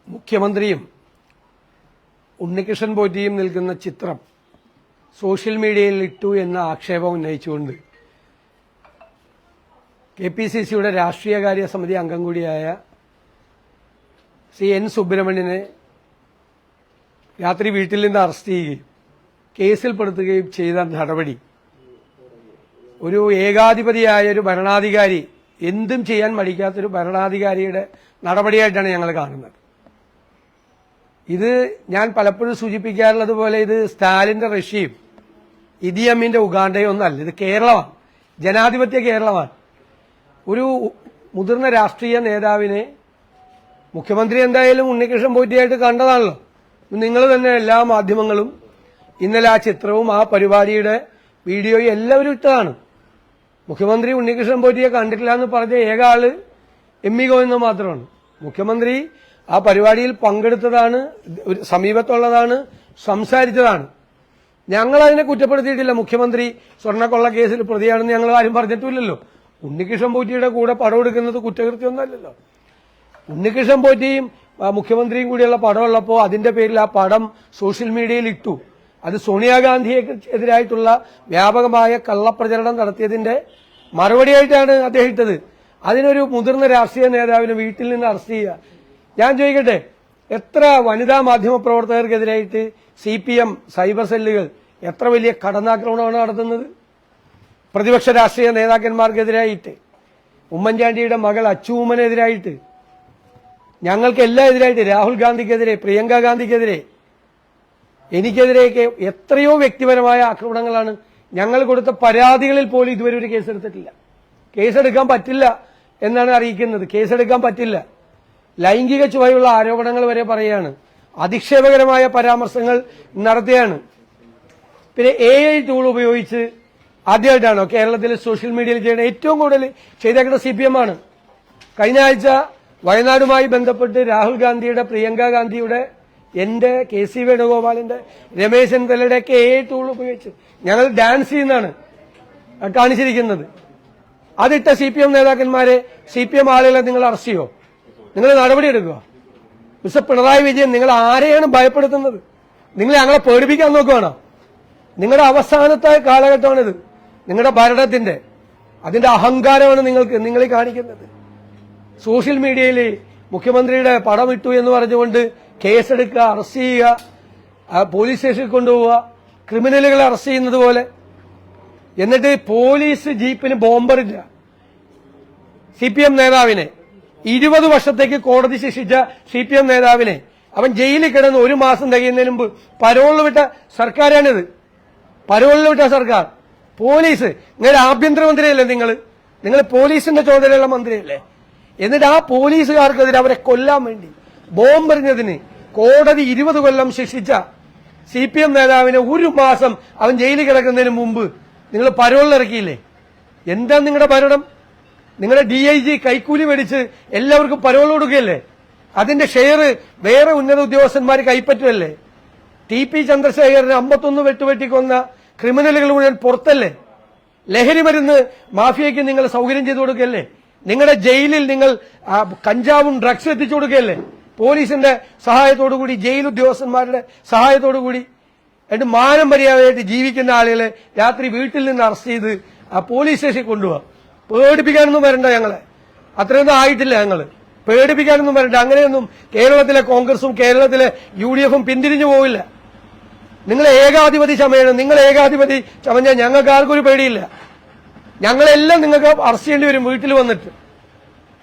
മുഖ്യമന്ത്രിയും ഉണ്ണികൃഷ്ണൻ പോറ്റിയും നിൽക്കുന്ന ചിത്രം സോഷ്യൽ മീഡിയയിൽ ഇട്ടു എന്ന ആക്ഷേപം ഉന്നയിച്ചുകൊണ്ട് കെപിസിസിയുടെ രാഷ്ട്രീയകാര്യ സമിതി അംഗം കൂടിയായ എൻ സുബ്രഹ്മണ്യനെ രാത്രി വീട്ടിൽ നിന്ന് അറസ്റ്റ് ചെയ്യുകയും കേസിൽപ്പെടുത്തുകയും ചെയ്ത നടപടി ഒരു ഏകാധിപതിയായ ഒരു ഭരണാധികാരി, എന്തും ചെയ്യാൻ മടിക്കാത്തൊരു ഭരണാധികാരിയുടെ നടപടിയായിട്ടാണ് ഞങ്ങൾ കാണുന്നത്. ഇത് ഞാൻ പലപ്പോഴും സൂചിപ്പിക്കാറുള്ളത് പോലെ ഇത് സ്റ്റാലിന്റെ റഷ്യയും ഇദി അമീന്റെ ഉഗാണ്ടയോ ഒന്നല്ല, ഇത് കേരളമാണ്, ജനാധിപത്യ കേരളമാണ്. ഒരു മുതിർന്ന രാഷ്ട്രീയ നേതാവിനെ മുഖ്യമന്ത്രി എന്തായാലും ഉണ്ണികൃഷ്ണൻ പോറ്റിയായിട്ട് കണ്ടതാണല്ലോ. നിങ്ങൾ തന്നെ എല്ലാ മാധ്യമങ്ങളും ഇന്നലെ ആ ചിത്രവും ആ പരിപാടിയുടെ വീഡിയോയും എല്ലാവരും ഇട്ടതാണ്. മുഖ്യമന്ത്രി ഉണ്ണികൃഷ്ണൻ പോറ്റിയെ കണ്ടിട്ടില്ല എന്ന് പറഞ്ഞ ഏക ആള് എം.ഇ. ഗോവിന്ദൻ മാത്രമാണ്. മുഖ്യമന്ത്രി ആ പരിപാടിയിൽ പങ്കെടുത്തതാണ്, സമീപത്തുള്ളതാണ്, സംസാരിച്ചതാണ്. ഞങ്ങൾ അതിനെ കുറ്റപ്പെടുത്തിയിട്ടില്ല. മുഖ്യമന്ത്രി സ്വർണ്ണക്കൊള്ള കേസിൽ പ്രതിയാണെന്ന് ഞങ്ങൾ ആരും പറഞ്ഞിട്ടില്ലല്ലോ. ഉണ്ണികൃഷ്ണൻ പോറ്റിയുടെ കൂടെ പടം എടുക്കുന്നത് കുറ്റകൃത്യമൊന്നുമല്ലല്ലോ. ഉണ്ണികൃഷ്ണൻ പോറ്റിയും മുഖ്യമന്ത്രിയും കൂടിയുള്ള പടമുള്ളപ്പോൾ അതിന്റെ പേരിൽ ആ പടം സോഷ്യൽ മീഡിയയിൽ ഇട്ടു. അത് സോണിയാഗാന്ധിയെതിരായിട്ടുള്ള വ്യാപകമായ കള്ളപ്രചരണം നടത്തിയതിന്റെ മറുപടിയായിട്ടാണ് അദ്ദേഹം ഇട്ടത്. അതിനൊരു മുതിർന്ന രാഷ്ട്രീയ നേതാവിനെ വീട്ടിൽ നിന്ന് അറസ്റ്റ് ചെയ്യുക. ഞാൻ ചോദിക്കട്ടെ, എത്ര വനിതാ മാധ്യമ പ്രവർത്തകർക്കെതിരായിട്ട് CPM സൈബർ സെല്ലുകൾ എത്ര വലിയ കടന്നാക്രമണമാണ് നടത്തുന്നത്? പ്രതിപക്ഷ രാഷ്ട്രീയ നേതാക്കന്മാർക്കെതിരായിട്ട്, ഉമ്മൻചാണ്ടിയുടെ മകൾ അച്ചൂമ്മനെതിരായിട്ട്, ഞങ്ങൾക്കെല്ലാം എതിരായിട്ട്, രാഹുൽ ഗാന്ധിക്കെതിരെ, പ്രിയങ്ക ഗാന്ധിക്കെതിരെ, എനിക്കെതിരെയൊക്കെ എത്രയോ വ്യക്തിപരമായ ആക്രമണങ്ങളാണ്. ഞങ്ങൾ കൊടുത്ത പരാതികളിൽ പോലും ഇതുവരെ ഒരു കേസെടുത്തിട്ടില്ല. കേസെടുക്കാൻ പറ്റില്ല എന്നാണ് അറിയിക്കുന്നത്. കേസെടുക്കാൻ പറ്റില്ല. ലൈംഗിക ചുവയുള്ള ആരോപണങ്ങൾ വരെ പറയുകയാണ്. അധിക്ഷേപകരമായ പരാമർശങ്ങൾ നടത്തുകയാണ്. പിന്നെ AI ടൂൾ ഉപയോഗിച്ച് ആദ്യമായിട്ടാണോ കേരളത്തിൽ സോഷ്യൽ മീഡിയയിൽ ചെയ്യുന്നത്? ഏറ്റവും കൂടുതൽ ചെയ്തേക്കുന്ന CPM ആണ്. കഴിഞ്ഞ ആഴ്ച വയനാടുമായി ബന്ധപ്പെട്ട് രാഹുൽ ഗാന്ധിയുടെ, പ്രിയങ്ക ഗാന്ധിയുടെ, എന്റെ KC വേണുഗോപാലിന്റെ, രമേശ് ചെന്നിത്തലയുടെ ഒക്കെ AI ടൂൾ ഉപയോഗിച്ച് ഞങ്ങൾ ഡാൻസ് ചെയ്യുന്നതാണ് കാണിച്ചിരിക്കുന്നത്. അതിട്ട CPM നേതാക്കന്മാരെ, CPM ആളുകളെ നിങ്ങൾ അറസ്റ്റ് ചെയ്യോ? നിങ്ങൾ നടപടിയെടുക്കുക? മിസ്റ്റർ പിണറായി വിജയൻ, നിങ്ങൾ ആരെയാണ് ഭയപ്പെടുത്തുന്നത്? നിങ്ങൾ ഞങ്ങളെ പേടിപ്പിക്കാൻ നോക്കുകയാണോ? നിങ്ങളുടെ അവസാനത്തെ കാലഘട്ടമാണിത്, നിങ്ങളുടെ ഭരണത്തിന്റെ. അതിന്റെ അഹങ്കാരമാണ് നിങ്ങൾ കാണിക്കുന്നത്. സോഷ്യൽ മീഡിയയിൽ മുഖ്യമന്ത്രിയുടെ പടം ഇട്ടു എന്ന് പറഞ്ഞുകൊണ്ട് കേസെടുക്കുക, അറസ്റ്റ് ചെയ്യുക, പോലീസ് സ്റ്റേഷനിൽ കൊണ്ടുപോവുക, ക്രിമിനലുകളെ അറസ്റ്റ് ചെയ്യുന്നത് പോലെ. എന്നിട്ട് പോലീസ് ജീപ്പിന് ബോംബറില്ല. CPM നേതാവിനെ 20 വർഷത്തേക്ക് കോടതി ശിക്ഷിച്ച CPM നേതാവിനെ അവൻ ജയിലിൽ കിടന്ന് 1 മാസം തികയുന്നതിന് മുമ്പ് പരോളിൽ വിട്ട സർക്കാരാണിത്. പരോളിൽ വിട്ട സർക്കാർ. പോലീസ്, നിങ്ങളുടെ ആഭ്യന്തരമന്ത്രിയല്ലേ നിങ്ങൾ പോലീസിന്റെ ചുമതലയുള്ള മന്ത്രിയല്ലേ? എന്നിട്ട് ആ പോലീസുകാർക്കെതിരെ അവരെ കൊല്ലാൻ വേണ്ടി ബോംബെറിഞ്ഞതിന് കോടതി 20 കൊല്ലം ശിക്ഷിച്ച CPM നേതാവിനെ 1 മാസം അവൻ ജയിലിൽ കിടക്കുന്നതിന് മുമ്പ് നിങ്ങൾ പരോളിലിറക്കിയില്ലേ? എന്താ നിങ്ങളുടെ ഭരണം? നിങ്ങളുടെ DIG കൈക്കൂലി മേടിച്ച് എല്ലാവർക്കും പരോൾ കൊടുക്കുകയല്ലേ? അതിന്റെ ഷെയർ വേറെ ഉന്നത ഉദ്യോഗസ്ഥന്മാർ കൈപ്പറ്റുമല്ലേ? TP ചന്ദ്രശേഖരന് 51 വെട്ടുവെട്ടിക്കൊന്ന ക്രിമിനലുകൾ മുഴുവൻ പുറത്തല്ലേ? ലഹരി മരുന്ന് മാഫിയയ്ക്ക് നിങ്ങൾ സൗകര്യം ചെയ്തു കൊടുക്കുകയല്ലേ? നിങ്ങളുടെ ജയിലിൽ നിങ്ങൾ കഞ്ചാവും ഡ്രഗ്സ് എത്തിച്ചു കൊടുക്കുകയല്ലേ? പോലീസിന്റെ സഹായത്തോടുകൂടി, ജയിൽ ഉദ്യോഗസ്ഥന്മാരുടെ സഹായത്തോടുകൂടി. എന്നിട്ട് മാനം മര്യാദയായിട്ട് ജീവിക്കുന്ന ആളുകളെ രാത്രി വീട്ടിൽ നിന്ന് അറസ്റ്റ് ചെയ്ത് പോലീസ് സ്റ്റേഷനിൽ കൊണ്ടുപോകാം. പേടിപ്പിക്കാനൊന്നും വരണ്ട, ഞങ്ങളെ അത്രയൊന്നും ആയിട്ടില്ല. ഞങ്ങള് പേടിപ്പിക്കാനൊന്നും വരണ്ട. അങ്ങനെയൊന്നും കേരളത്തിലെ കോൺഗ്രസും കേരളത്തിലെ UDF-ഉം പിന്തിരിഞ്ഞു പോവില്ല. നിങ്ങൾ ഏകാധിപതി ചമയണം. നിങ്ങൾ ഏകാധിപതി ചമഞ്ഞാൽ ഞങ്ങൾക്ക് ആർക്കും ഒരു പേടിയില്ല. ഞങ്ങളെല്ലാം നിങ്ങൾക്ക് അറസ്റ്റ് ചെയ്യേണ്ടി വരും വീട്ടിൽ വന്നിട്ട്.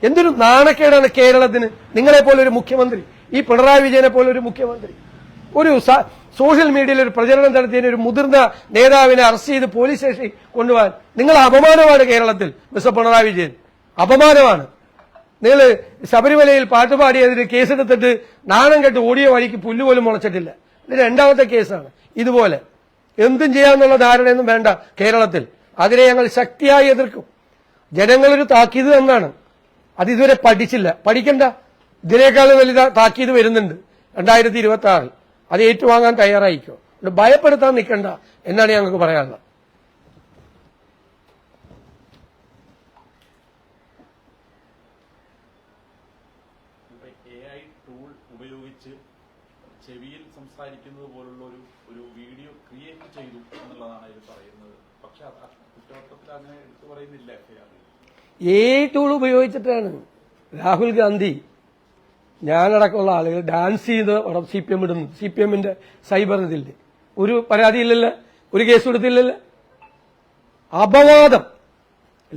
എന്തൊരു നാണക്കേടാണ് കേരളത്തിന് നിങ്ങളെ പോലെ ഒരു മുഖ്യമന്ത്രി, ഈ പിണറായി വിജയനെ പോലെ ഒരു മുഖ്യമന്ത്രി. ഒരു സോഷ്യൽ മീഡിയയിൽ ഒരു പ്രചരണം നടത്തിയതിന് ഒരു മുതിർന്ന നേതാവിനെ അറസ്റ്റ് ചെയ്ത് പോലീസ് സ്റ്റേഷനിൽ കൊണ്ടുപോകാൻ നിങ്ങൾ അപമാനമാണ് കേരളത്തിൽ. മിസ്റ്റർ പിണറായി വിജയൻ, അപമാനമാണ്. നിങ്ങൾ ശബരിമലയിൽ പാട്ടുപാടിയതിന് കേസെടുത്തിട്ട് നാണം കെട്ട് ഓടിയ വഴിക്ക് പുല്ലുപോലും മുളച്ചിട്ടില്ല. ഇത് രണ്ടാമത്തെ കേസാണ്. ഇതുപോലെ എന്തും ചെയ്യാമെന്നുള്ള ധാരണയൊന്നും വേണ്ട കേരളത്തിൽ. അതിനെ ഞങ്ങൾ ശക്തിയായി എതിർക്കും. ജനങ്ങളൊരു താക്കീത് എന്നാണ്, അത് ഇതുവരെ പഠിച്ചില്ല. പഠിക്കണ്ട, ഇതിനേക്കാൾ വലിയ താക്കീത് വരുന്നുണ്ട് 2026. അത് ഏറ്റുവാങ്ങാൻ തയ്യാറായിക്കോ. ഭയപ്പെടുത്താൻ നിൽക്കണ്ട എന്നാണ് ഞങ്ങൾക്ക് പറയാനുള്ളത്. ഉപയോഗിച്ച് ചെവിയിൽ സംസാരിക്കുന്നത് പോലുള്ള ഒരു വീഡിയോ ക്രിയേറ്റ് ചെയ്തു എന്നുള്ളതാണ് ഇത് പറയുന്നത്. പക്ഷെ കുറ്റപത്രത്തിൽ അങ്ങനെ എടുത്തു പറയുന്നില്ല. ടൂൾ ഉപയോഗിച്ചിട്ടാണ് രാഹുൽ ഗാന്ധി ഞാനടക്കമുള്ള ആളുകൾ ഡാൻസ് ചെയ്ത് അവിടെ CPM ഇടുന്നു. CPMന്റെ സൈബർ ഇതില്ലേ, ഒരു പരാതിയില്ലല്ലോ, ഒരു കേസ് കൊടുത്തില്ലല്ലോ. അപവാദം,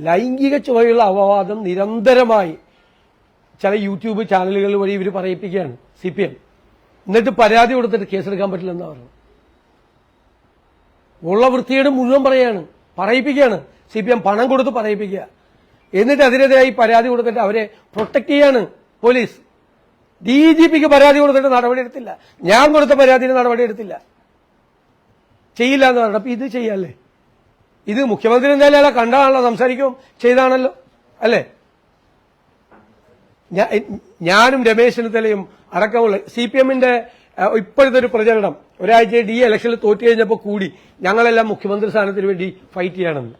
ലൈംഗിക ചുവയുള്ള അപവാദം നിരന്തരമായി ചില യൂട്യൂബ് ചാനലുകൾ വഴി ഇവർ പറയിപ്പിക്കുകയാണ് CPM. എന്നിട്ട് പരാതി കൊടുത്തിട്ട് കേസെടുക്കാൻ പറ്റില്ലെന്നാ പറഞ്ഞു. ഉള്ള വൃത്തിയുടെ മുഴുവൻ പറയിപ്പിക്കുകയാണ് CPM. പണം കൊടുത്ത് പറയിപ്പിക്കുക. എന്നിട്ട് അതിനെതിരായി പരാതി കൊടുത്തിട്ട് അവരെ പ്രൊട്ടക്ട് ചെയ്യാണ് പോലീസ്. DGPക്ക് പരാതി കൊടുത്തിട്ട് നടപടിയെടുത്തില്ല. ഞാൻ കൊടുത്ത പരാതിന് നടപടിയെടുത്തില്ല, ചെയ്യില്ല എന്ന് പറഞ്ഞു. അപ്പൊ ഇത് ചെയ്യാല്ലേ? ഇത് മുഖ്യമന്ത്രി എന്തായാലും കണ്ടാണല്ലോ, സംസാരിക്കും ചെയ്താണല്ലോ, അല്ലേ? ഞാനും രമേശ് ചെന്നിത്തലയും അടക്കമുള്ള CPMന്റെ ഇപ്പോഴത്തെ ഒരു പ്രചരണം, ഒരാഴ്ചയായിട്ട് ഈ ഇലക്ഷനിൽ തോറ്റു കഴിഞ്ഞപ്പോൾ കൂടി ഞങ്ങളെല്ലാം മുഖ്യമന്ത്രി സ്ഥാനത്തിന് വേണ്ടി ഫൈറ്റ് ചെയ്യണമെന്ന്.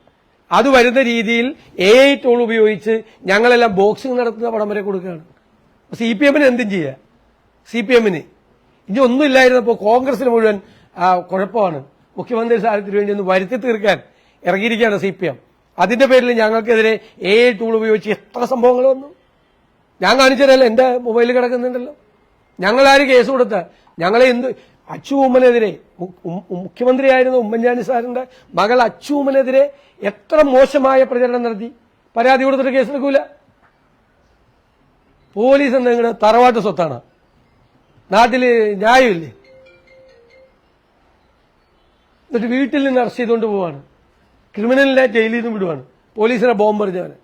അത് വരുന്ന രീതിയിൽ AI ടൂൾ ഉപയോഗിച്ച് ഞങ്ങളെല്ലാം ബോക്സിംഗ് നടത്തുന്ന പടം വരെ കൊടുക്കുകയാണ്. CPMന് എന്തും ചെയ്യാം. CPMന് ഇനി ഒന്നുമില്ലായിരുന്നപ്പോൾ കോൺഗ്രസിന് മുഴുവൻ കുഴപ്പമാണ്. മുഖ്യമന്ത്രി സ്ഥാനത്തിന് വേണ്ടി ഒന്ന് വരുത്തി തീർക്കാൻ ഇറങ്ങിയിരിക്കുകയാണ് CPM. അതിന്റെ പേരിൽ ഞങ്ങൾക്കെതിരെ AI ടൂൾ ഉപയോഗിച്ച് എത്ര സംഭവങ്ങൾ വന്നു ഞാൻ കാണിച്ചതല്ല. എന്റെ മൊബൈലിൽ കിടക്കുന്നുണ്ടല്ലോ. ഞങ്ങളാര് കേസ് കൊടുത്ത ഞങ്ങളെ അച്ചു ഉമ്മനെതിരെ, മുഖ്യമന്ത്രിയായിരുന്ന ഉമ്മൻചാണ്ടി സാറിന്റെ മകൾ അച്ചു ഉമ്മനെതിരെ എത്ര മോശമായ പ്രചരണം നടത്തി. പരാതി കൊടുത്തിട്ട് കേസെടുക്കൂല. പോലീസ് എന്തെങ്കിലും തറവാട്ട് സ്വത്താണ്, നാട്ടില് ന്യായമില്ലേ? എന്നിട്ട് വീട്ടിൽ നിന്ന് അറസ്റ്റ് ചെയ്തുകൊണ്ട് പോവാണ്. ക്രിമിനലിനെ ജയിലിൽ നിന്ന് വിടുവാണ്. പോലീസിനെ ബോംബെറിഞ്ഞവന്.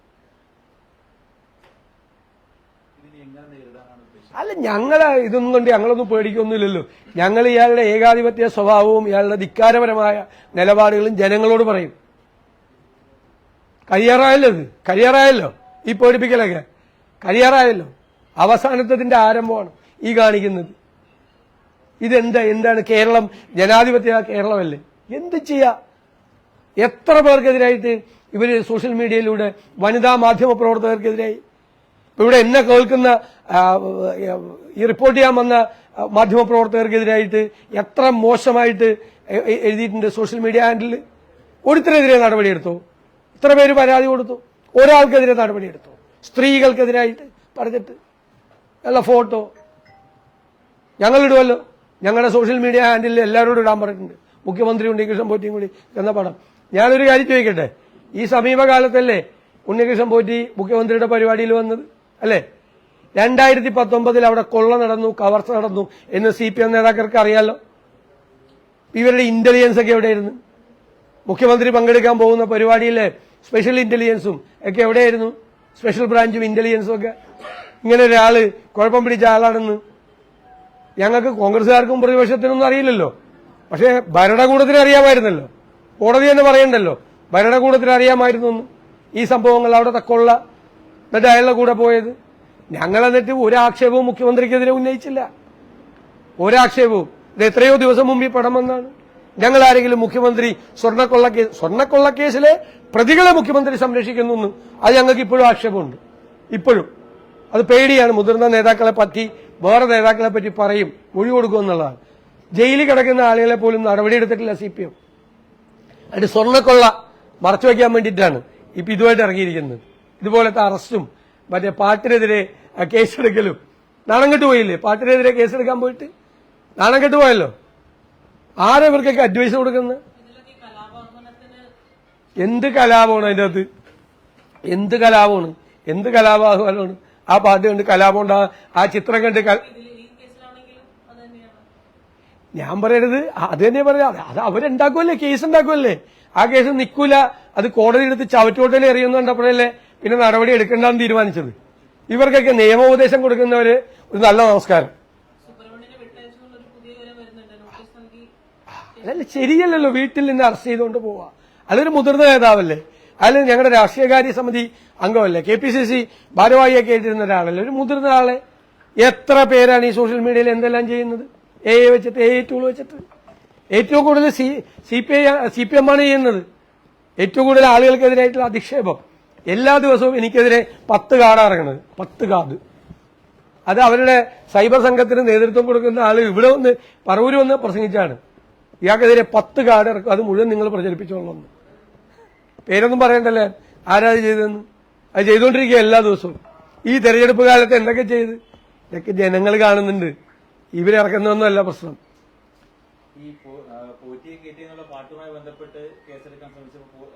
അല്ല, ഇതൊന്നും കൊണ്ട് ഞങ്ങളൊന്നും പേടിക്കൊന്നുമില്ലല്ലോ. ഞങ്ങൾ ഇയാളുടെ ഏകാധിപത്യ സ്വഭാവവും ഇയാളുടെ ധിക്കാരപരമായ നിലപാടുകളും ജനങ്ങളോട് പറയും. കഴിയാറായല്ലോ ഈ പേടിപ്പിക്കലൊക്കെ കഴിയാറായല്ലോ. അവസാനത്തതിന്റെ ആരംഭമാണ് ഈ കാണിക്കുന്നത്. എന്താണ് കേരളം? ജനാധിപത്യ കേരളമല്ലേ? എന്ത് ചെയ്യാ? എത്ര പേർക്കെതിരായിട്ട് ഇവര് സോഷ്യൽ മീഡിയയിലൂടെ വനിതാ മാധ്യമ പ്രവർത്തകർക്കെതിരായി, ഇവിടെ എന്നെ കേൾക്കുന്ന ഈ റിപ്പോർട്ട് ചെയ്യാൻ വന്ന മാധ്യമ പ്രവർത്തകർക്കെതിരായിട്ട് എത്ര മോശമായിട്ട് എഴുതിയിട്ടുണ്ട് സോഷ്യൽ മീഡിയ ഹാൻഡിൽ. ഒരുത്തരെതിരെ നടപടിയെടുത്തു, ഇത്ര പേര് പരാതി കൊടുത്തു, ഒരാൾക്കെതിരെ നടപടിയെടുത്തു. സ്ത്രീകൾക്കെതിരായിട്ട് പറഞ്ഞിട്ട് നല്ല ഫോട്ടോ ഞങ്ങളിടുമല്ലോ. ഞങ്ങളുടെ സോഷ്യൽ മീഡിയ ഹാൻഡിൽ എല്ലാവരോടും ഇടാൻ പറഞ്ഞിട്ടുണ്ട്. മുഖ്യമന്ത്രി ഉണ്ണികൃഷ്ണൻ പോറ്റിയും കൂടി എന്ന പടം. ഞാനൊരു കാര്യം ചോദിക്കട്ടെ, ഈ സമീപകാലത്തല്ലേ ഉണ്ണികൃഷ്ണൻ പോറ്റി മുഖ്യമന്ത്രിയുടെ പരിപാടിയിൽ വന്നത്, അല്ലേ? 2019 അവിടെ കൊള്ള നടന്നു, കവർച്ച നടന്നു എന്ന് CPM നേതാക്കൾക്ക് അറിയാലോ. ഇവരുടെ ഇന്റലിജൻസ് ഒക്കെ എവിടെയായിരുന്നു? മുഖ്യമന്ത്രി പങ്കെടുക്കാൻ പോകുന്ന പരിപാടിയിലെ സ്പെഷ്യൽ ഇന്റലിജൻസും ഒക്കെ എവിടെയായിരുന്നു? സ്പെഷ്യൽ ബ്രാഞ്ചും ഇന്റലിജൻസും ഒക്കെ. ഇങ്ങനെ ഒരാള് കുഴപ്പം പിടിച്ച ആളാണെന്ന് ഞങ്ങൾക്ക് കോൺഗ്രസുകാർക്കും പ്രതിപക്ഷത്തിനൊന്നും അറിയില്ലല്ലോ. പക്ഷേ ഭരണകൂടത്തിന് അറിയാമായിരുന്നല്ലോ. കോടതി തന്നെ പറയണ്ടല്ലോ, ഭരണകൂടത്തിന് അറിയാമായിരുന്നു ഈ സംഭവങ്ങൾ, അവിടുത്തെ കൊള്ള. എന്നിട്ട് അയാളുടെ കൂടെ പോയത്. ഞങ്ങളെന്നിട്ട് ഒരാക്ഷേപവും മുഖ്യമന്ത്രിക്കെതിരെ ഉന്നയിച്ചില്ല, ഒരാക്ഷേപവും. ഇത് എത്രയോ ദിവസം മുമ്പ് ഈ പടം വന്നാണ്. ഞങ്ങൾ ആരെങ്കിലും മുഖ്യമന്ത്രി സ്വർണ്ണക്കൊള്ളക്കേസിലെ പ്രതികളെ മുഖ്യമന്ത്രി സംരക്ഷിക്കുന്നു, അത് ഞങ്ങൾക്ക് ഇപ്പോഴും ആക്ഷേപമുണ്ട്. ഇപ്പോഴും അത് പേടിയാണ്. മുതിർന്ന നേതാക്കളെ പറ്റി, വേറെ നേതാക്കളെ പറ്റി പറയും, മൊഴി കൊടുക്കുമെന്നുള്ളതാണ്. ജയിലിൽ കിടക്കുന്ന ആളുകളെ പോലും നടപടിയെടുത്തിട്ടില്ല CPM. അതിന്റെ സ്വർണ്ണക്കൊള്ള മറച്ചുവെക്കാൻ വേണ്ടിയിട്ടാണ് ഇപ്പൊ ഇതുമായിട്ട് ഇറങ്ങിയിരിക്കുന്നത്. ഇതുപോലത്തെ അറസ്റ്റും മറ്റേ പാട്ടിനെതിരെ കേസെടുക്കലും. നാണം കെട്ടുപോയില്ലേ? പാട്ടിനെതിരെ കേസെടുക്കാൻ പോയിട്ട് നാണം കെട്ടുപോയല്ലോ. ആരാ ഇവർക്കൊക്കെ അഡ്വൈസ് കൊടുക്കുന്നത്? എന്ത് കലാപമാണ് അതിൻ്റെ അകത്ത്? എന്ത് കലാപമാണ്? ആ പാട്ട് കണ്ട് കലാപം ഉണ്ടാ, ആ ചിത്രം കണ്ട് ഞാൻ പറയരുത്, അത് തന്നെ പറയാം. അത് അവരുണ്ടാക്കുമല്ലേ, കേസ് ഉണ്ടാക്കുമല്ലേ. ആ കേസ് നിൽക്കൂല, അത് കോടതി എടുത്ത് ചവറ്റോട്ടയിൽ എറിയുന്നു കണ്ടപ്പോഴല്ലേ പിന്നെ നടപടി എടുക്കണ്ടെന്ന് തീരുമാനിച്ചത്. ഇവർക്കൊക്കെ നിയമോപദേശം കൊടുക്കുന്നവര് ഒരു നല്ല നമസ്കാരം. അതല്ല ശരിയല്ലല്ലോ, വീട്ടിൽ നിന്ന് അറസ്റ്റ് ചെയ്തുകൊണ്ട് പോവാ. അതൊരു മുതിർന്ന നേതാവല്ലേ, അതിൽ ഞങ്ങളുടെ രാഷ്ട്രീയകാര്യ സമിതി അംഗമല്ലേ, KPCC ഭാരവാഹിയൊക്കെ ആയിട്ടിരുന്ന ഒരാളല്ലേ, ഒരു മുതിർന്ന ആളെ. എത്ര പേരാണ് ഈ സോഷ്യൽ മീഡിയയിൽ എന്തെല്ലാം ചെയ്യുന്നത്, AI വെച്ചിട്ട്, AI ടൂൾ വെച്ചിട്ട്. ഏറ്റവും കൂടുതൽ CPM ആണ് ചെയ്യുന്നത്. ഏറ്റവും കൂടുതൽ ആളുകൾക്കെതിരായിട്ടുള്ള അധിക്ഷേപം. എല്ലാ ദിവസവും എനിക്കെതിരെ 10 കാർഡ് ഇറങ്ങുന്നത്, 10 കാർഡ്. അത് അവരുടെ സൈബർ സംഘത്തിന് നേതൃത്വം കൊടുക്കുന്ന ആള് ഇവിടെ വന്ന് പറവൂര് വന്ന് പ്രസംഗിച്ചാണ്. ഇയാൾക്കെതിരെ 10 കാർഡ് ഇറക്കും, അത് മുഴുവൻ നിങ്ങൾ പ്രചരിപ്പിച്ചോളൂ. പേരൊന്നും പറയണ്ടല്ലേ ആരാ ചെയ്തതെന്ന്. അത് ചെയ്തുകൊണ്ടിരിക്കുക എല്ലാ ദിവസവും. ഈ തെരഞ്ഞെടുപ്പ് കാലത്ത് എന്തൊക്കെ ചെയ്ത്, ഇതൊക്കെ ജനങ്ങൾ കാണുന്നുണ്ട്. ഇവരിറക്കുന്നതൊന്നുമല്ല പ്രശ്നം. ഈ പോറ്റി കയറ്റി എന്നുള്ള പാട്ടുമായി ബന്ധപ്പെട്ട് കേസെടുക്കാൻ ശ്രമിച്ചപ്പോൾ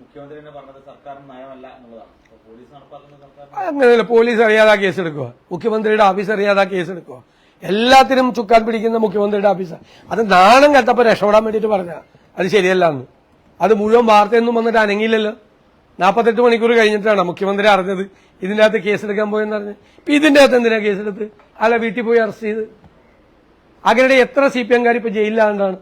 മുഖ്യമന്ത്രി തന്നെ പറഞ്ഞത് സർക്കാരിന് നയമല്ല എന്നുള്ളതാണ്. പോലീസ് നടപ്പാക്കുന്ന സർക്കാർ അങ്ങനെയല്ല. പോലീസ് അറിയാതെ കേസെടുക്കുക, മുഖ്യമന്ത്രിയുടെ ഓഫീസ് അറിയാതെ കേസെടുക്കുക. എല്ലാത്തിനും ചുക്കാൻ പിടിക്കുന്ന മുഖ്യമന്ത്രിയുടെ ഓഫീസാണ്. അത് നാണം കെട്ടപ്പോൾ രക്ഷപ്പെടാൻ വേണ്ടിയിട്ട് പറഞ്ഞ അത് ശരിയല്ല എന്ന്. അത് മുഴുവൻ വാർത്തയൊന്നും വന്നിട്ട് അനങ്ങിയില്ലല്ലോ. 48 മണിക്കൂർ കഴിഞ്ഞിട്ടാണ് മുഖ്യമന്ത്രി അറിഞ്ഞത് ഇതിന്റെ അകത്ത് കേസെടുക്കാൻ പോയെന്ന് പറഞ്ഞ്. ഇപ്പൊ ഇതിന്റെ അകത്ത് എന്തിനാ കേസെടുത്ത്? അല്ല വീട്ടിൽ പോയി അറസ്റ്റ് ചെയ്ത്. അങ്ങനെ എത്ര CPM-കാർ ഇപ്പൊ ജയിലിലാണ്ടാണ്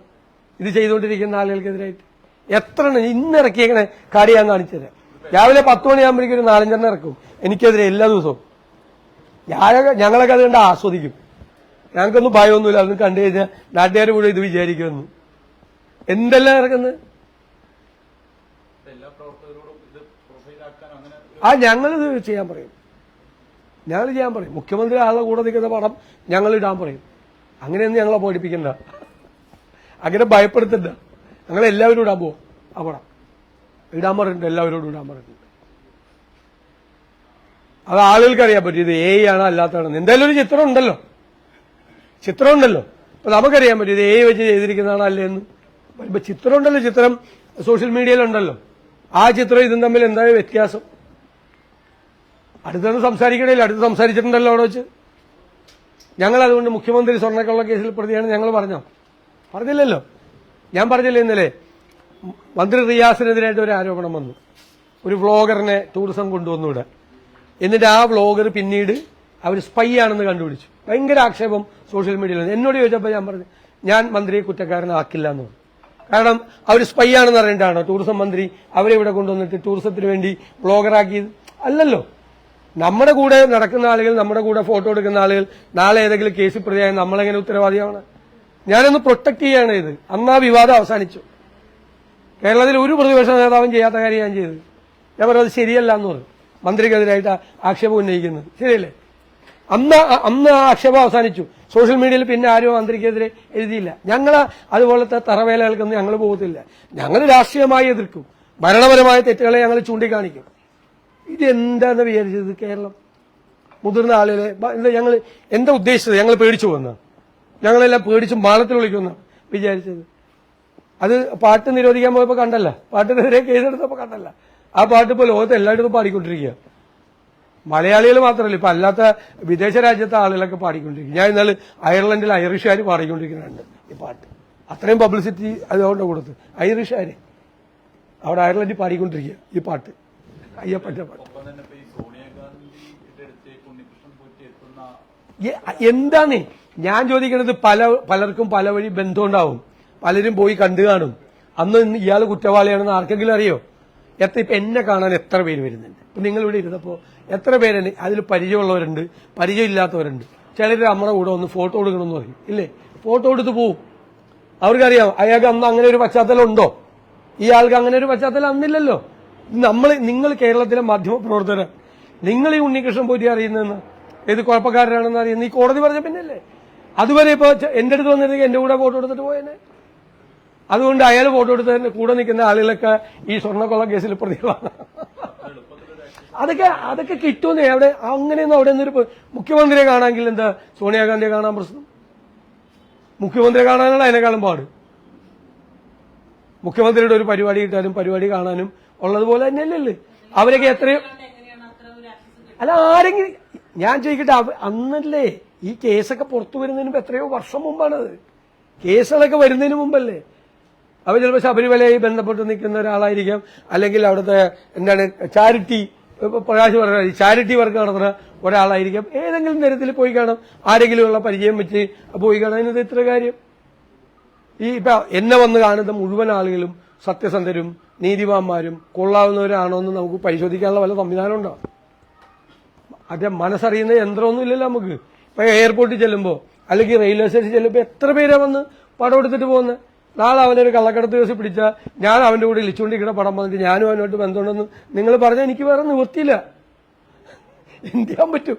ഇത് ചെയ്തുകൊണ്ടിരിക്കുന്ന ആളുകൾക്കെതിരായിട്ട്. എത്ര ഇന്നിറക്കിയേക്കണേ കാര്യം ഞാൻ കാണിച്ചുതരാം. രാവിലെ 10 മണിയാകുമ്പോഴേക്കും ഒരു 4-5 ഇറക്കും എനിക്കെതിരെ എല്ലാ ദിവസവും. ഞങ്ങളൊക്കെ അത് കണ്ട് ആസ്വദിക്കും. ഞങ്ങൾക്കൊന്നും ഭയമൊന്നുമില്ല. അതൊന്നും കണ്ടു കഴിഞ്ഞാൽ നാട്ടുകാർ കൂടെ ഇത് വിചാരിക്കുമെന്ന്. എന്തെല്ലാം ഇറക്കുന്നത് ഞങ്ങളിത് ചെയ്യാൻ പറയും. ഞങ്ങൾ ചെയ്യാൻ പറയും. മുഖ്യമന്ത്രി ആളുടെ കൂടെ നിൽക്കുന്ന പടം ഞങ്ങൾ ഇടാൻ പറയും. അങ്ങനെയൊന്നും ഞങ്ങളെ പഠിപ്പിക്കണ്ട, അങ്ങനെ ഭയപ്പെടുത്തണ്ട. ഞങ്ങളെല്ലാവരും ഇടാൻ പോവും. ആ പടം ഇടാൻ പറഞ്ഞിട്ടുണ്ട്, എല്ലാവരോടും ഇടാൻ പറഞ്ഞിട്ടുണ്ട്. അത് ആളുകൾക്ക് അറിയാൻ പറ്റും ഇത് AI ആണോ അല്ലാത്തതാണോ. എന്തായാലും ഒരു ചിത്രം ഉണ്ടല്ലോ. അപ്പൊ നമുക്കറിയാൻ പറ്റും ഇത് AI വെച്ച് ചെയ്തിരിക്കുന്നതാണോ അല്ലേന്ന്. ഇപ്പൊ ചിത്രം ഉണ്ടല്ലോ, ചിത്രം സോഷ്യൽ മീഡിയയിലുണ്ടല്ലോ. ആ ചിത്രം ഇതും തമ്മിൽ എന്താ വ്യത്യാസം? അടുത്തൊന്നും സംസാരിക്കണില്ല. അടുത്ത് സംസാരിച്ചിട്ടുണ്ടല്ലോ അവിടെ വെച്ച്. ഞങ്ങൾ അതുകൊണ്ട് മുഖ്യമന്ത്രി സ്വർണ്ണക്കള്ള കേസിൽ പ്രതിയാണ് ഞങ്ങൾ പറഞ്ഞില്ലല്ലോ. ഞാൻ പറഞ്ഞില്ല ഇന്നലെ മന്ത്രി റിയാസിനെതിരായിട്ട് ഒരു ആരോപണം വന്നു. ഒരു വ്ളോഗറിനെ ടൂറിസം കൊണ്ടുവന്നൂടെ. എന്നിട്ട് ആ വ്ളോഗർ പിന്നീട് അവർ സ്പൈ ആണെന്ന് കണ്ടുപിടിച്ചു. ഭയങ്കര ആക്ഷേപം സോഷ്യൽ മീഡിയയിൽ. എന്നോട് ചോദിച്ചപ്പോൾ ഞാൻ പറഞ്ഞു ഞാൻ മന്ത്രിയെ കുറ്റക്കാരനാക്കില്ല എന്ന് പറഞ്ഞു. കാരണം അവർ സ്പൈ ആണെന്ന് അറിഞ്ഞിട്ടാണോ ടൂറിസം മന്ത്രി അവരെ ഇവിടെ കൊണ്ടുവന്നിട്ട് ടൂറിസത്തിന് വേണ്ടി വ്ളോഗറാക്കിയത്? അല്ലല്ലോ. നമ്മുടെ കൂടെ നടക്കുന്ന ആളുകൾ, നമ്മുടെ കൂടെ ഫോട്ടോ എടുക്കുന്ന ആളുകൾ നാളെ ഏതെങ്കിലും കേസിൽ പ്രതിയായ നമ്മളെങ്ങനെ ഉത്തരവാദിയാണ്? ഞാനൊന്ന് പ്രൊട്ടക്ട് ചെയ്യാണ് ഇത്. അന്ന് ആ വിവാദം അവസാനിച്ചു. കേരളത്തിൽ ഒരു പ്രതിപക്ഷ നേതാവും ചെയ്യാത്ത കാര്യം ഞാൻ ചെയ്തത്. ഞാൻ പറഞ്ഞത് ശരിയല്ല എന്ന് പറഞ്ഞു. മന്ത്രിക്കെതിരായിട്ട് ആക്ഷേപം ഉന്നയിക്കുന്നത് ശരിയല്ലേ? അന്ന് ആ ആക്ഷേപം അവസാനിച്ചു. സോഷ്യൽ മീഡിയയിൽ പിന്നെ ആരും മന്ത്രിക്കെതിരെ എഴുതിയില്ല. ഞങ്ങൾ അതുപോലത്തെ തറവേലകൾക്കൊന്നും ഞങ്ങൾ പോകത്തില്ല. ഞങ്ങൾ രാഷ്ട്രീയമായി എതിർക്കും. ഭരണപരമായ തെറ്റുകളെ ഞങ്ങൾ ചൂണ്ടിക്കാണിക്കും. ഇതെന്താന്ന് വിചാരിച്ചത്? കേരളം മുതിർന്ന ആളുകളെ ഞങ്ങൾ എന്താ ഉദ്ദേശിച്ചത്? ഞങ്ങൾ പേടിച്ചു വന്ന, ഞങ്ങളെല്ലാം പേടിച്ച് മാളത്തിൽ വിളിക്കുന്ന വിചാരിച്ചത്. അത് പാട്ട് നിരോധിക്കാൻ പോയപ്പോൾ കണ്ടല്ല, പാട്ടിനെതിരെ കേസെടുത്തപ്പോൾ കണ്ടല്ല. ആ പാട്ട് ഇപ്പോൾ ലോകത്ത് എല്ലായിടത്തും പാടിക്കൊണ്ടിരിക്കുക. മലയാളികൾ മാത്രമല്ല, ഇപ്പൊ അല്ലാത്ത വിദേശ രാജ്യത്തെ ആളുകളൊക്കെ പാടിക്കൊണ്ടിരിക്കും. ഞാൻ ഇന്നാൾ അയർലൻഡിൽ ഐറിഷുകാർ പാടിക്കൊണ്ടിരിക്കുന്നുണ്ട് ഈ പാട്ട്. അത്രയും പബ്ലിസിറ്റി അതുകൊണ്ട് കൊടുത്ത് ഐറിഷുകാർ അവിടെ അയർലൻഡിൽ പാടിക്കൊണ്ടിരിക്കുക ഈ പാട്ട്, അയ്യപ്പറ്റ പാട്ട്. എന്താന്നേ ഞാൻ ചോദിക്കുന്നത്? പലർക്കും പല വഴി ബന്ധമുണ്ടാവും. പലരും പോയി കണ്ടു കാണും. അന്ന് ഇയാൾ കുറ്റവാളിയാണെന്ന് ആർക്കെങ്കിലും അറിയോ? ഇപ്പൊ എന്നെ കാണാൻ എത്ര പേര് വരുന്നുണ്ട്? ഇപ്പൊ നിങ്ങൾ ഇവിടെ ഇരുന്നപ്പോ എത്ര പേര്? അതിൽ പരിചയമുള്ളവരുണ്ട്, പരിചയമില്ലാത്തവരുണ്ട്. ചിലർ നമ്മുടെ കൂടെ ഒന്ന് ഫോട്ടോ എടുക്കണമെന്ന് പറയും, ഇല്ലേ? ഫോട്ടോ എടുത്ത് പോവും. അവർക്കറിയാം അയാൾക്ക് അന്ന് അങ്ങനെ ഒരു പശ്ചാത്തലം ഉണ്ടോ, ഈ ആൾക്ക് അങ്ങനെ ഒരു പശ്ചാത്തലം അന്നില്ലല്ലോ. നിങ്ങൾ കേരളത്തിലെ മാധ്യമപ്രവർത്തകർ, നിങ്ങൾ ഈ ഉണ്ണികൃഷ്ണൻ പോറ്റി അറിയുന്നതെന്ന് ഏത് കുഴപ്പക്കാരനാണെന്ന് അറിയുന്ന ഈ കോടതി പറഞ്ഞ പിന്നല്ലേ? അതുവരെ ഇപ്പൊ എന്റെ അടുത്ത് വന്നിരുന്നെങ്കിൽ എന്റെ കൂടെ ഫോട്ടോ എടുത്തിട്ട് പോയേനെ. അതുകൊണ്ട് അയാൾ ഫോട്ടോ എടുത്തതിന് കൂടെ നിൽക്കുന്ന ആളുകളൊക്കെ ഈ സ്വർണ്ണക്കൊള്ള കേസിൽ പ്രതികളാണ്. അതൊക്കെ കിട്ടുമെന്നേ. അവിടെ അങ്ങനെയൊന്നും അവിടെ നിന്നൊരു മുഖ്യമന്ത്രിയെ കാണാമെങ്കിൽ എന്താ സോണിയാഗാന്ധിയെ കാണാൻ പ്രശ്നം? മുഖ്യമന്ത്രിയെ കാണാനുള്ള അതിനേക്കാളും പാട്. മുഖ്യമന്ത്രിയുടെ ഒരു പരിപാടി കിട്ടാനും പരിപാടി കാണാനും ഉള്ളതുപോലെ തന്നെയല്ലേ അവരൊക്കെ എത്രയോ. അല്ല ആരെങ്കിലും ഞാൻ ചോദിക്കട്ടെ, അന്നല്ലേ ഈ കേസൊക്കെ പുറത്തു വരുന്നതിന് മുമ്പ്? എത്രയോ വർഷം മുമ്പാണത്. കേസുകളൊക്കെ വരുന്നതിന് മുമ്പല്ലേ? അവർ ചിലപ്പോൾ ശബരിമലയുമായി ബന്ധപ്പെട്ട് നിൽക്കുന്ന ഒരാളായിരിക്കാം, അല്ലെങ്കിൽ അവിടുത്തെ എന്താണ് ചാരിറ്റി പ്രകാശ് പറഞ്ഞ ചാരിറ്റി വർക്ക് നടത്തുന്ന ഒരാളായിരിക്കാം, ഏതെങ്കിലും തരത്തിൽ പോയി കാണാം, ആരെങ്കിലും ഉള്ള പരിചയം വെച്ച് പോയി കാണാം. അതിനത് ഇത്ര കാര്യം. ഇപ്പൊ എന്നെ വന്ന് കാണുന്ന മുഴുവൻ ആളുകളും സത്യസന്ധരും നീതിമാന്മാരും കൊള്ളാവുന്നവരാണോ എന്ന് നമുക്ക് പരിശോധിക്കാനുള്ള വല്ല സംവിധാനം ഉണ്ടോ? അതേ മനസ്സറിയുന്ന യന്ത്രമൊന്നും ഇല്ലല്ലോ നമുക്ക്. ഇപ്പൊ എയർപോർട്ടിൽ ചെല്ലുമ്പോ അല്ലെങ്കിൽ റെയിൽവേ സ്റ്റേഷനിൽ ചെല്ലുമ്പോ എത്ര പേരാ വന്ന് പടം എടുത്തിട്ട് പോകുന്നത്? നാളെ അവനൊരു കള്ളക്കടത്ത് കേസ് പിടിച്ചാൽ ഞാൻ അവന്റെ കൂടെ ഇളിച്ചുകൊണ്ടിരിക്കുന്ന പടം വന്നിട്ട് ഞാനും അവനോട്ട് ബന്ധമുണ്ടെന്ന് നിങ്ങൾ പറഞ്ഞാൽ എനിക്ക് വേറെ നിവൃത്തിയില്ല. എന്ത് ചെയ്യാൻ പറ്റും?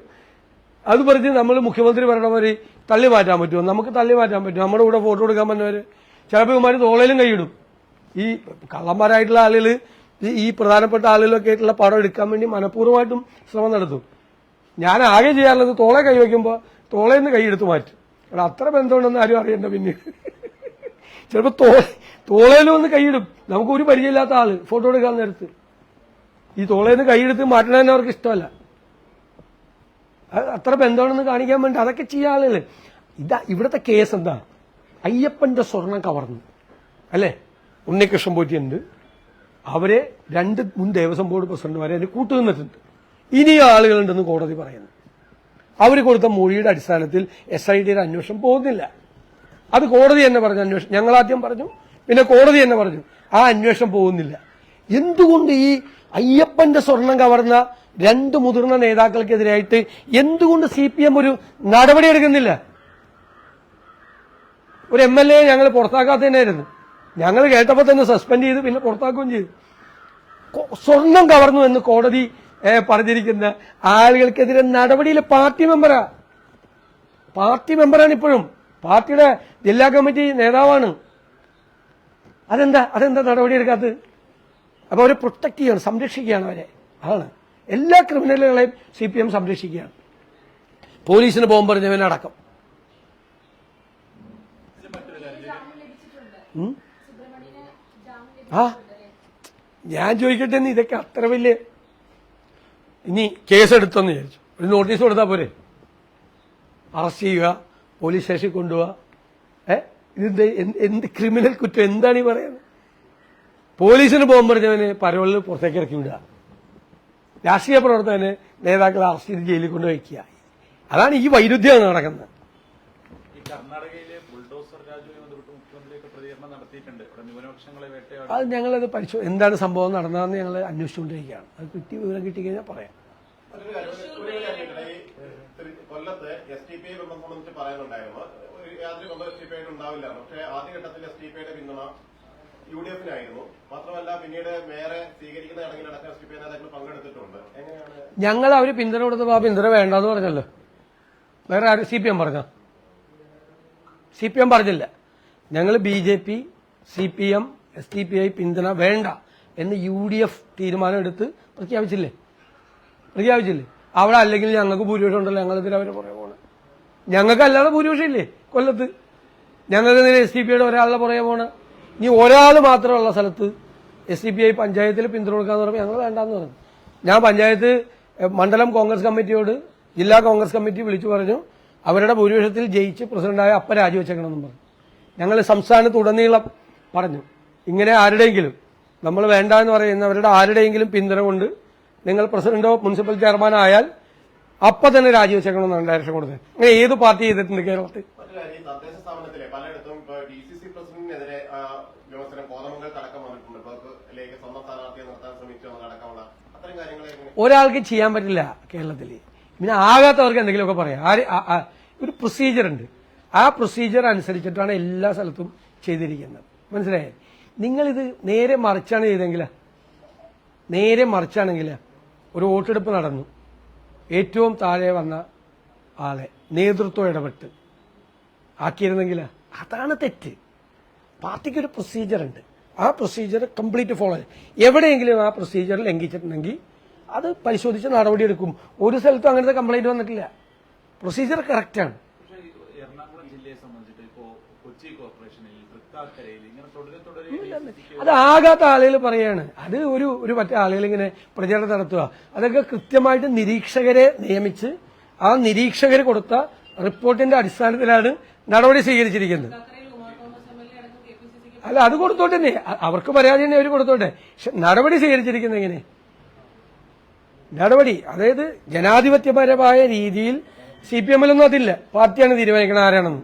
അത് പറഞ്ഞ് നമ്മൾ മുഖ്യമന്ത്രി പറയണവര് തള്ളി മാറ്റാൻ പറ്റുമോ? നമുക്ക് തള്ളി മാറ്റാൻ പറ്റും. നമ്മുടെ കൂടെ ഫോട്ടോ എടുക്കാൻ പറ്റുന്നവര് ചിലപ്പോൾ ഇവന്മാര് തോളയിലും കൈയിടും. ഈ കള്ളന്മാരായിട്ടുള്ള ആളുകൾ ഈ പ്രധാനപ്പെട്ട ആളുകളൊക്കെ ആയിട്ടുള്ള പടം എടുക്കാൻ വേണ്ടി മനഃപൂർവ്വമായിട്ടും ശ്രമം നടത്തും. ഞാൻ ആകെ ചെയ്യാറുള്ളത് തോളെ കൈവയ്ക്കുമ്പോൾ തോളയിൽ നിന്ന് കൈയെടുത്ത് മാറ്റും. അവിടെ അത്ര ബന്ധമുണ്ടെന്ന് ആരും അറിയണ്ട. പിന്നീട് ചിലപ്പോൾ തോളയിലും ഒന്ന് കൈയിടും. നമുക്ക് ഒരു പരിചയമില്ലാത്ത ആള് ഫോട്ടോ എടുക്കാൻ നേരത്ത് ഈ തോളയിൽ നിന്ന് കൈയെടുത്ത് മാറ്റണമെന്ന് അവർക്ക് ഇഷ്ടമല്ല. അത്ര ബന്ധമാണെന്ന് കാണിക്കാൻ വേണ്ടി അതൊക്കെ ചെയ്യാൻ ആളുകൾ. ഇവിടുത്തെ കേസ് എന്താ? അയ്യപ്പന്റെ സ്വർണം കവർന്നു അല്ലേ? ഉണ്ണികൃഷ്ണൻ പോറ്റിയുണ്ട്, അവരെ 2 മുൻ ദേവസ്വം ബോർഡ് പ്രസിഡന്റുമാരെ അതിന് കൂട്ടുനിന്നിട്ടുണ്ട്. ഇനി ആളുകളുണ്ടെന്ന് കോടതി പറയുന്നു. അവർ കൊടുത്ത മൊഴിയുടെ അടിസ്ഥാനത്തിൽ SITയുടെ അന്വേഷണം പോകുന്നില്ല. അത് കോടതി തന്നെ പറഞ്ഞു അന്വേഷണം. ഞങ്ങളാദ്യം പറഞ്ഞു, പിന്നെ കോടതി തന്നെ പറഞ്ഞു ആ അന്വേഷണം പോകുന്നില്ല. എന്തുകൊണ്ട് ഈ അയ്യപ്പന്റെ സ്വർണം കവർന്ന 2 മുതിർന്ന നേതാക്കൾക്കെതിരായിട്ട് എന്തുകൊണ്ട് CPM ഒരു നടപടിയെടുക്കുന്നില്ല? ഒരു MLA ഞങ്ങൾ പുറത്താക്കാത്തതിനായിരുന്നു. ഞങ്ങൾ കേട്ടപ്പോൾ തന്നെ സസ്പെൻഡ് ചെയ്ത് പിന്നെ പുറത്താക്കുകയും ചെയ്തു. സ്വർണം കവർന്നു എന്ന് കോടതി പറഞ്ഞിരിക്കുന്ന ആളുകൾക്കെതിരെ നടപടിയിൽ പാർട്ടി മെമ്പറാണ് ഇപ്പോഴും, പാർട്ടിയുടെ ജില്ലാ കമ്മിറ്റി നേതാവാണ്. അതെന്താ നടപടിയെടുക്കാത്തത്? അപ്പൊ അവരെ പ്രൊട്ടക്ട് ചെയ്യണം, സംരക്ഷിക്കുകയാണ് അവരെ. അതാണ് എല്ലാ ക്രിമിനലുകളെയും CPM സംരക്ഷിക്കുകയാണ്. പോലീസിന് ബോംബ് എറിഞ്ഞവനടക്കം. ഞാൻ ചോദിക്കട്ടെ, ഇതൊക്കെ അത്ര വലിയ ഇനി കേസെടുത്തെന്ന് വിചാരിച്ചു, ഒരു നോട്ടീസ് കൊടുത്താൽ പോരെ? അറസ്റ്റ് ചെയ്യുക, പോലീസ് സ്റ്റേഷനിൽ കൊണ്ടുപോവുക. ഇതെന്ത് എന്ത് ക്രിമിനൽ കുറ്റം? എന്താണ് ഈ പറയുന്നത്? പോലീസിന് ബോംബെറിഞ്ഞവന് പരോളിൽ പുറത്തേക്ക് ഇറക്കി വിടുക, രാഷ്ട്രീയ പ്രവർത്തകന് നേതാക്കളെ അറസ്റ്റ് ചെയ്ത് ജയിലിൽ കൊണ്ട് വയ്ക്കുക. അതാണ് ഈ വൈരുദ്ധ്യമാണ് നടക്കുന്നത്. കർണാടകയിലെ ബുൾഡോസർ രാജുവിനെ ബന്ധപ്പെട്ട് മുഖ്യമന്ത്രിയൊക്കെ പ്രതികരണം നടത്തിയിട്ടുണ്ട്. ഇവിടെ ന്യൂനപക്ഷങ്ങളെ വേട്ടയാടി അത് ഞങ്ങളത് എന്താണ് സംഭവം നടന്നതെന്ന് ഞങ്ങൾ അന്വേഷിച്ചുകൊണ്ടിരിക്കുകയാണ്. അത് വിവരം കിട്ടിക്കഴിഞ്ഞാൽ പറയാം. കൊല്ലത്ത് STPI സംബന്ധിച്ച് പറയുന്നുണ്ടായിരുന്നു, യാതൊരു കൊല്ലം STPI ഉണ്ടാവില്ല. പക്ഷേ ആദ്യഘട്ടത്തിൽ STPIയുടെ പിന്തുണ UDF-നായിരുന്നു. മാത്രമല്ല പിന്നീട് മേയറെ സ്വീകരിക്കുന്ന ചടങ്ങിലടക്കം STPI നേതാക്കൾ പങ്കെടുത്തിട്ടുണ്ട്. എങ്ങനെയാണ് ഞങ്ങൾ അവര് പിന്തുണ കൊടുത്തപ്പോൾ ആ പിന്തുണ വേണ്ടെന്ന് പറഞ്ഞല്ലോ. വേറെ ആരും CPM പറഞ്ഞോ? CPM പറഞ്ഞില്ല. ഞങ്ങൾ BJP, CPM, STPI പിന്തുണ വേണ്ട എന്ന് UDF തീരുമാനം എടുത്ത് പ്രഖ്യാപിച്ചില്ലേ? അവിടെ അല്ലെങ്കിൽ ഞങ്ങൾക്ക് ഭൂരിപക്ഷം ഉണ്ടല്ലോ, ഞങ്ങളെതിരെ അവരെ പുറകെ പോകണം. ഞങ്ങൾക്ക് അല്ലാതെ ഭൂരിപക്ഷം ഇല്ലേ കൊല്ലത്ത്? ഞങ്ങൾക്ക് STPIയുടെ ഒരാളുടെ പുറകെ പോകണം. ഇനി ഒരാൾ മാത്രമുള്ള സ്ഥലത്ത് STPI പഞ്ചായത്തിൽ പിന്തുണ കൊടുക്കാന്ന് പറയുമ്പോൾ ഞങ്ങൾ വേണ്ടാന്ന് പറഞ്ഞു. ഞാൻ പഞ്ചായത്ത് മണ്ഡലം കോൺഗ്രസ് കമ്മിറ്റിയോട് ജില്ലാ കോൺഗ്രസ് കമ്മിറ്റി വിളിച്ചു പറഞ്ഞു, അവരുടെ ഭൂരിപക്ഷത്തിൽ ജയിച്ച് പ്രസിഡന്റായ അപ്പ രാജിവെച്ചേക്കണമെന്നും പറഞ്ഞു. ഞങ്ങൾ സംസ്ഥാനത്തുടനീളം പറഞ്ഞു, ഇങ്ങനെ ആരുടെയെങ്കിലും നമ്മൾ വേണ്ട എന്ന് പറയുന്നവരുടെ ആരുടെയെങ്കിലും പിന്തുണ കൊണ്ട് നിങ്ങൾ പ്രസിഡന്റോ മുനിസിപ്പൽ ചെയർമാനോ ആയാൽ അപ്പം തന്നെ രാജിവെച്ചേക്കണമെന്നാണ് ഡയറക്ഷൻ കൊടുത്തത്. അങ്ങനെ ഏത് പാർട്ടി ചെയ്തിട്ടുണ്ട് കേരളത്തിൽ? തദ്ദേശ സ്ഥാപനത്തിലെ പലയിടത്തും DCC പ്രസിഡന്റിനെതിരെ വിമർശനം കോതമംഗലത്തടക്കം വന്നിട്ടുണ്ട്. സ്വന്തം സ്ഥാനാർത്ഥിയെ നിർത്താൻ ശ്രമിച്ചതടക്കമുള്ള അത്തരം കാര്യങ്ങൾ ഒരാൾക്ക് ചെയ്യാൻ പറ്റില്ല കേരളത്തിൽ. പിന്നെ ആകാത്തവർക്ക് എന്തെങ്കിലുമൊക്കെ പറയാം. ഒരു പ്രൊസീജിയർ ഉണ്ട്. ആ പ്രൊസീജിയർ അനുസരിച്ചിട്ടാണ് എല്ലാ സ്ഥലത്തും ചെയ്തിരിക്കുന്നത്. മനസ്സിലായേ? നിങ്ങളിത് നേരെ മറിച്ചാണെങ്കിൽ ഒരു വോട്ടെടുപ്പ് നടന്നു, ഏറ്റവും താഴെ വന്ന ആളെ നേതൃത്വം ഇടപെട്ട് ആക്കിയിരുന്നെങ്കിൽ അതാണ് തെറ്റ്. പാർട്ടിക്കൊരു പ്രൊസീജിയർ ഉണ്ട്, ആ പ്രൊസീജിയർ കംപ്ലീറ്റ് ഫോളോ ചെയ്യും. എവിടെയെങ്കിലും ആ പ്രൊസീജിയർ ലംഘിച്ചിട്ടുണ്ടെങ്കിൽ അത് പരിശോധിച്ച് നടപടിയെടുക്കും. ഒരു സ്ഥലത്തും അങ്ങനത്തെ കംപ്ലൈന്റ് വന്നിട്ടില്ല. പ്രൊസീജിയർ കറക്റ്റാണ്. എറണാകുളം ജില്ലയെ സംബന്ധിച്ചിട്ട് ഇപ്പോ കൊച്ചി കോർപ്പറേഷനിൽ തൃക്കാക്കരയിൽ ഇങ്ങനെ അത് ആകാത്ത ആളുകൾ പറയാണ്. അത് ഒരു മറ്റേ ആളുകൾ ഇങ്ങനെ പ്രചരണം നടത്തുക. അതൊക്കെ കൃത്യമായിട്ട് നിരീക്ഷകരെ നിയമിച്ച് ആ നിരീക്ഷകർ കൊടുത്ത റിപ്പോർട്ടിന്റെ അടിസ്ഥാനത്തിലാണ് നടപടി സ്വീകരിച്ചിരിക്കുന്നത്. അല്ല, അത് കൊടുത്തോട്ടെ, അവർക്ക് പരാതി തന്നെ അവർ കൊടുത്തോട്ടെ. പക്ഷെ നടപടി സ്വീകരിച്ചിരിക്കുന്നത് എങ്ങനെ? നടപടി, അതായത് ജനാധിപത്യപരമായ രീതിയിൽ CPM-ലൊന്നും അതില്ല. പാർട്ടിയാണ് തീരുമാനിക്കണം ആരാണെന്ന്.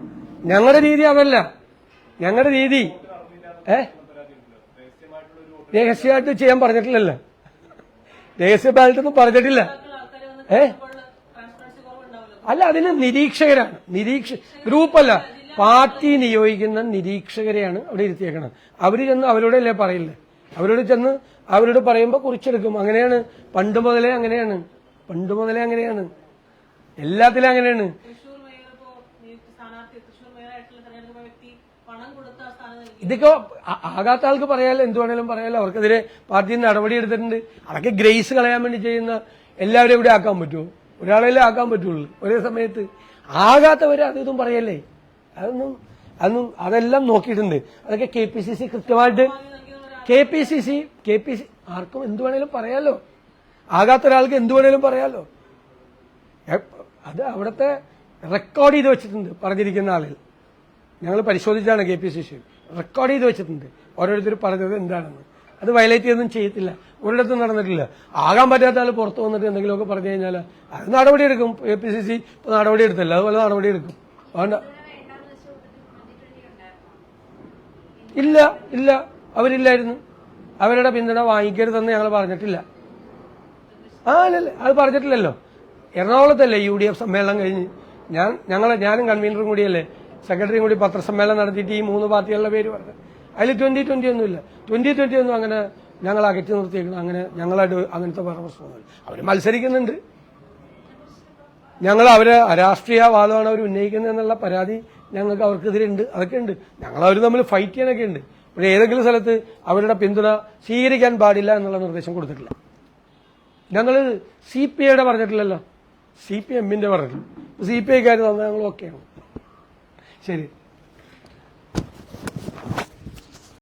ഞങ്ങളുടെ രീതി അതല്ല. ഞങ്ങളുടെ രീതി രഹസ്യമായിട്ട് ചെയ്യാൻ പറഞ്ഞിട്ടില്ലല്ലോ. രഹസ്യ ബാലറ്റൊന്നും പറഞ്ഞിട്ടില്ല. അല്ല, അതിന് നിരീക്ഷകരാണ്. ഗ്രൂപ്പല്ല, പാർട്ടി നിയോഗിക്കുന്ന നിരീക്ഷകരെയാണ് അവിടെ ഇരുത്തിയേക്കണം. അവര് ചെന്ന് അവരോടല്ലേ പറയില്ലേ, അവരോട് ചെന്ന് അവരോട് പറയുമ്പോൾ കുറിച്ചെടുക്കും. അങ്ങനെയാണ് പണ്ട് മുതലേ അങ്ങനെയാണ്. എല്ലാത്തിലും അങ്ങനെയാണ്. ഇതൊക്കെ ആകാത്ത ആൾക്ക് പറയാലോ, എന്ത് വേണേലും പറയാലോ. അവർക്കെതിരെ പാർട്ടി നടപടി എടുത്തിട്ടുണ്ട്. അതൊക്കെ ഗ്രേസ് കളയാൻ വേണ്ടി ചെയ്യുന്ന എല്ലാവരും ഇവിടെ ആക്കാൻ പറ്റുമോ? ഒരാളെല്ലാം ആക്കാൻ പറ്റുള്ളൂ ഒരേ സമയത്ത്. ആകാത്തവര് അതും പറയല്ലേ. അതെല്ലാം നോക്കിയിട്ടുണ്ട്. അതൊക്കെ KPCC കൃത്യമായിട്ട് KPCC ആർക്കും എന്ത് വേണേലും പറയാലോ. ആകാത്ത ഒരാൾക്ക് എന്ത് വേണേലും പറയാലോ. അത് അവിടുത്തെ റെക്കോർഡ് ചെയ്ത് വെച്ചിട്ടുണ്ട്. പറഞ്ഞിരിക്കുന്ന ആളിൽ ഞങ്ങൾ പരിശോധിച്ചാണ് KPCC റെക്കോർഡ് ചെയ്ത് വെച്ചിട്ടുണ്ട്. ഓരോരുത്തർ പറഞ്ഞത് എന്താണെന്ന്. അത് വയലേറ്റ് ചെയ്തൊന്നും ചെയ്യത്തില്ല. ഒരിടത്തും നടന്നിട്ടില്ല. ആകാൻ പറ്റാത്ത ആൾ പുറത്ത് വന്നിട്ട് എന്തെങ്കിലുമൊക്കെ പറഞ്ഞു കഴിഞ്ഞാൽ അത് നടപടിയെടുക്കും. KPCC ഇപ്പൊ നടപടിയെടുത്തല്ല, അതുപോലെ നടപടിയെടുക്കും. വേണ്ട, ഇല്ല അവരില്ലായിരുന്നു. അവരുടെ പിന്തുണ വാങ്ങിക്കരുതെന്ന് ഞങ്ങൾ പറഞ്ഞിട്ടില്ല. അല്ലല്ല, അത് പറഞ്ഞിട്ടില്ലല്ലോ. എറണാകുളത്തല്ലേ UDF സമ്മേളനം കഴിഞ്ഞ് ഞാനും കൺവീനറും കൂടിയല്ലേ, സെക്രട്ടറിയും കൂടി പത്രസമ്മേളനം നടത്തിയിട്ട് ഈ 3 പാർട്ടികളുടെ പേര് പറഞ്ഞു. അതിൽ 2020 ഒന്നുമില്ല. 2020 ഒന്നും അങ്ങനെ ഞങ്ങൾ അകറ്റി നിർത്തിയേക്കണം. അങ്ങനെ ഞങ്ങളായിട്ട് അങ്ങനത്തെ വേറെ പ്രശ്നമൊന്നുമില്ല. അവർ മത്സരിക്കുന്നുണ്ട്. ഞങ്ങൾ അവരെ രാഷ്ട്രീയവാദമാണ് അവർ ഉന്നയിക്കുന്നത് എന്നുള്ള പരാതി ഞങ്ങൾക്ക് അവർക്കെതിരെ ഉണ്ട്. അതൊക്കെ ഉണ്ട്. ഞങ്ങൾ തമ്മിൽ ഫൈറ്റ് ചെയ്യാനൊക്കെ ഉണ്ട്. പക്ഷേ ഏതെങ്കിലും സ്ഥലത്ത് അവരുടെ പിന്തുണ സ്വീകരിക്കാൻ പാടില്ല എന്നുള്ള നിർദ്ദേശം കൊടുത്തിട്ടില്ല. ഞങ്ങൾ CPIയുടെ പറഞ്ഞിട്ടില്ലല്ലോ, CPM-ന്റെ പറഞ്ഞിട്ടില്ല. CPIക്കാർ തന്നെ ഞങ്ങൾ ഓക്കെയാണ്. ശരി.